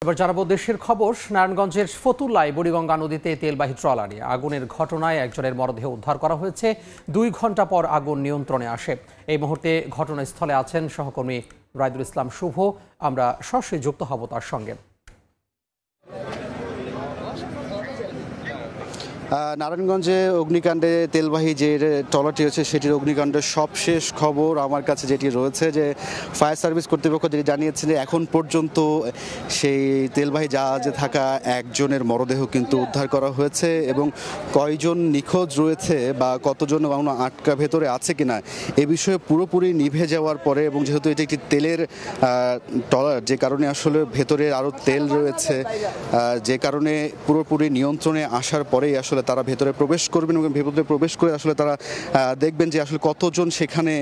এবার জানাবো দেশের খবর। নারায়ণগঞ্জের ফতুল্লায় বুড়িগঙ্গা নদীতে তেলবাহী ট্রলার নিয়ে আগুনের ঘটনায় একজনের মরদেহ উদ্ধার করা হয়েছে। 2 ঘন্টা পর আগুন নিয়ন্ত্রণে আসে। এই মুহূর্তে ঘটনাস্থলে আছেন সহকর্মী রাইদুল ইসলাম শুভ। আমরা সরাসরি যুক্ত হব তার সঙ্গে। নারায়ণগঞ্জে অগ্নিকাণ্ডে তেলবাহী যে ট্রলারটি রয়েছে সেটির অগ্নিকাণ্ডের সবশেষ খবর আমার কাছে যেটি রয়েছে যে ফায়ার সার্ভিস কর্তৃপক্ষ যেটি জানিয়েছেন যে এখন পর্যন্ত সেই তেলবাহী জাহাজে থাকা একজনের মরদেহ কিন্তু উদ্ধার করা হয়েছে এবং কয়জন নিখোঁজ রয়েছে বা কতজন আটকা ভেতরে আছে কিনা এ বিষয়ে পুরোপুরি নিভে যাওয়ার পরে এবং যেহেতু এটি একটি তেলের ট্রলার যে কারণে আসলে ভেতরে আরও তেল রয়েছে যে কারণে পুরোপুরি নিয়ন্ত্রণে আসার পরেই আসলে তারা ভেতরে প্রবেশ করবেন এবং ভেতরে প্রবেশ করে আসলে তারা দেখবেন যে আসলে কতজন সেখানে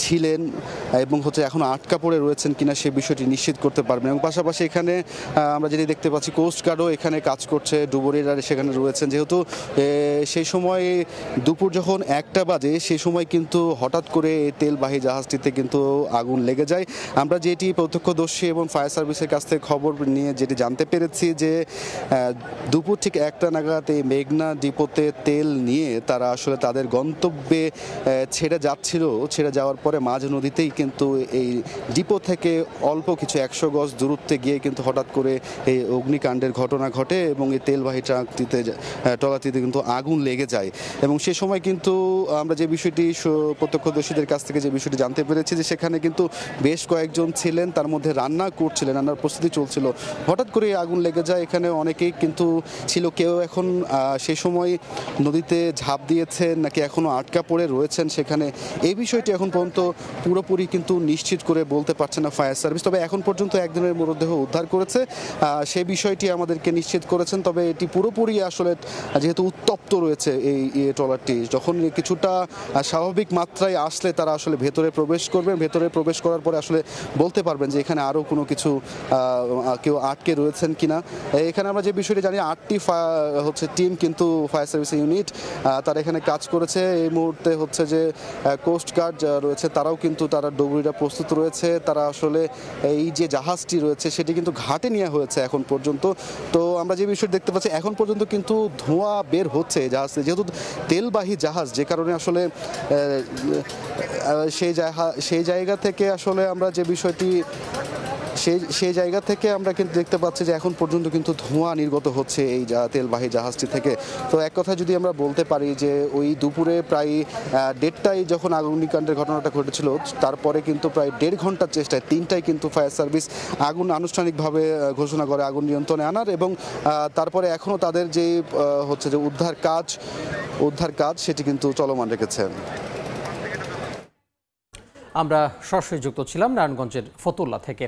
ছিলেন এবং এখন আটকা পড়ে রয়েছেন কিনা সে বিষয়টি নিশ্চিত করতে পারবেন। এবং পাশাপাশি এখানে আমরা যেটি দেখতে পাচ্ছি কোস্টগার্ডও এখানে কাজ করছে, ডুবুরিরা সেখানে রয়েছেন। যেহেতু সেই সময় দুপুর যখন 1টা বাজে সেই সময় কিন্তু হঠাৎ করে তেলবাহী জাহাজটিতে কিন্তু আগুন লেগে যায়। আমরা যেটি প্রত্যক্ষদর্শী এবং ফায়ার সার্ভিসের কাছ থেকে খবর নিয়ে যেটি জানতে পেরেছি যে দুপুর ঠিক 1টা নাগাদ এই মেঘনা ডিপোতে তেল নিয়ে তারা আসলে তাদের গন্তব্যে ছেড়ে যাওয়ার পরে মাঝ নদীতেই কিন্তু এই ডিপো থেকে অল্প কিছু 100 গজ দূরত্বে গিয়ে কিন্তু হঠাৎ করে এই অগ্নিকাণ্ডের ঘটনা ঘটে এবং এই তেলবাহী ট্রলারটিতে কিন্তু আগুন লেগে যায়। এবং সে সময় কিন্তু আমরা যে বিষয়টি প্রত্যক্ষদর্শীদের কাছ থেকে যে বিষয়টি জানতে পেরেছি যে সেখানে কিন্তু বেশ কয়েকজন ছিলেন, তার মধ্যে রান্নার প্রস্তুতি চলছিল। হঠাৎ করে আগুন লেগে যায়। এখানে অনেকেই কিন্তু ছিল, কেউ এখন সেই সময় নদীতে ঝাঁপ দিয়েছেন নাকি এখনো আটকা পড়ে রয়েছেন সেখানে, এই বিষয়টি এখন পর্যন্ত পুরোপুরি কিন্তু নিশ্চিত করে বলতে পারছে না ফায়ার সার্ভিস। তবে এখন পর্যন্ত একজনের মরদেহ উদ্ধার করেছে, সেই বিষয়টি আমাদেরকে নিশ্চিত করেছেন। তবে এটি পুরোপুরি আসলে যেহেতু উত্তপ্ত রয়েছে এই ট্রলারটি, যখন কিছুটা স্বাভাবিক মাত্রায় আসলে তারা আসলে ভেতরে প্রবেশ করবেন। ভেতরে প্রবেশ করার পরে আসলে বলতে পারবেন যে এখানে আরও কোনো কিছু কেউ আটকে রয়েছেন কিনা। এখানে আমরা যে বিষয়টি জানি 8টি টিম কিন্তু ফায়ার সার্ভিস ইউনিট তারা এখানে কাজ করেছে। এই মুহূর্তে যে কোস্টগার্ড রয়েছে তারাও কিন্তু তারা ডুবুরিরা প্রস্তুত রয়েছে। তারা আসলে এই যে জাহাজটি রয়েছে সেটি কিন্তু ঘাটে নেওয়া হয়েছে এখন পর্যন্ত। তো আমরা যে বিষয়টি দেখতে পাচ্ছি এখন পর্যন্ত কিন্তু ধোঁয়া বের হচ্ছে জাহাজ, যেহেতু তেলবাহী জাহাজ যে কারণে আসলে সেই জায়গা থেকে আসলে আমরা যে বিষয়টি সেই জায়গা থেকে আমরা কিন্তু দেখতে পাচ্ছি যে এখন পর্যন্ত কিন্তু ধোঁয়া নির্গত হচ্ছে এই তেলবাহী জাহাজটি থেকে। তো এক কথা যদি আমরা বলতে পারি যে ওই দুপুরে প্রায় 1:30টায় যখন অগ্নিকাণ্ডের ঘটনাটা ঘটেছিল তারপরে কিন্তু প্রায় 1.5 ঘন্টার চেষ্টায় 3টায় কিন্তু ফায়ার সার্ভিস আগুন আনুষ্ঠানিকভাবে ঘোষণা করে আগুন নিয়ন্ত্রণে আনার, এবং তারপরে এখনও তাদের যে উদ্ধার কাজ সেটি কিন্তু চলমান রেখেছেন। আমরা সরাসরি যুক্ত ছিলাম নারায়ণগঞ্জের ফতুল্লা থেকে।